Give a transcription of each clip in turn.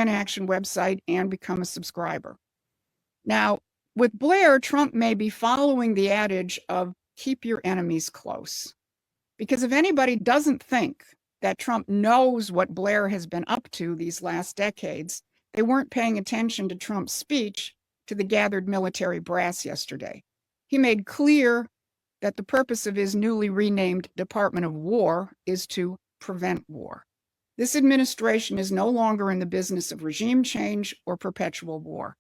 Action website and become a subscriber. Now, with Blair, Trump may be following the adage of keep your enemies close. Because if anybody doesn't think that Trump knows what Blair has been up to these last decades, they weren't paying attention to Trump's speech to the gathered military brass yesterday. He made clear that the purpose of his newly renamed Department of War is to prevent war. This administration is no longer in the business of regime change or perpetual war.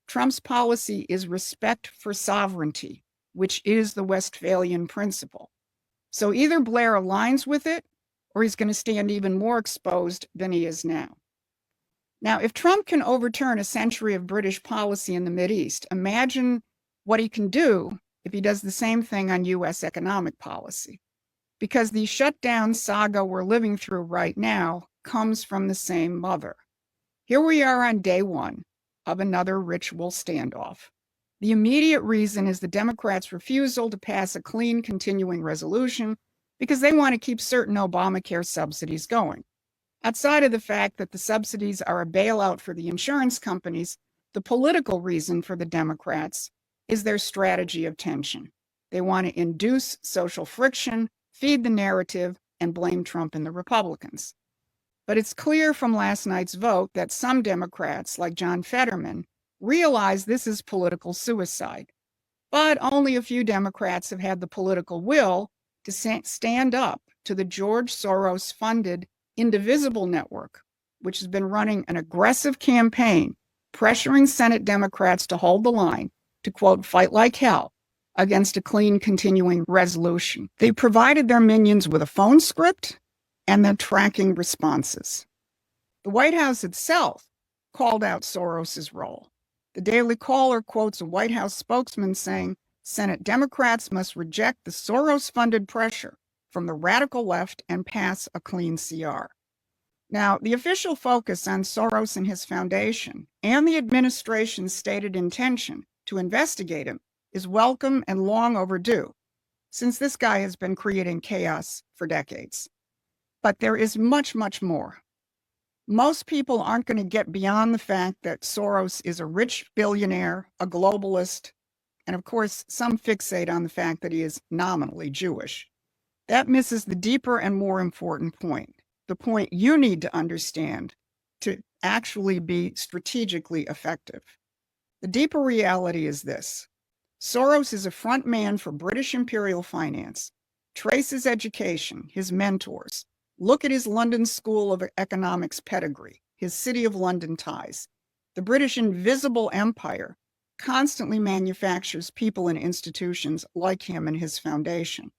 Trump's policy is respect for sovereignty, which is the Westphalian principle. So either Blair aligns with it, or he's going to stand even more exposed than he is now. Now, if Trump can overturn a century of British policy in the Mideast, imagine what he can do if he does the same thing on U.S. economic policy. Because the shutdown saga we're living through right now comes from the same mother. Here we are on day one of another ritual standoff. The immediate reason is the Democrats' refusal to pass a clean continuing resolution because they want to keep certain Obamacare subsidies going. Outside of the fact that the subsidies are a bailout for the insurance companies, the political reason for the Democrats is their strategy of tension. They want to induce social friction, feed the narrative, and blame Trump and the Republicans. But it's clear from last night's vote that some Democrats, like John Fetterman, realize this is political suicide. But only a few Democrats have had the political will to stand up to the George Soros-funded Indivisible Network, which has been running an aggressive campaign pressuring Senate Democrats to hold the line, to quote, fight like hell against a clean continuing resolution. They provided their minions with a phone script and the tracking responses. The White House itself called out Soros's role. The Daily Caller quotes a White House spokesman saying, Senate Democrats must reject the Soros-funded pressure from the radical left and pass a clean CR. Now, the official focus on Soros and his foundation and the administration's stated intention to investigate him is welcome and long overdue, since this guy has been creating chaos for decades. But there is much, much more. Most people aren't going to get beyond the fact that Soros is a rich billionaire, a globalist, and of course, some fixate on the fact that he is nominally Jewish. That misses the deeper and more important point, the point you need to understand to actually be strategically effective. The deeper reality is this. Soros is a front man for British imperial finance. Trace his education, his mentors. Look at his London School of Economics pedigree, his City of London ties. The British invisible empire constantly manufactures people and institutions like him and his foundation.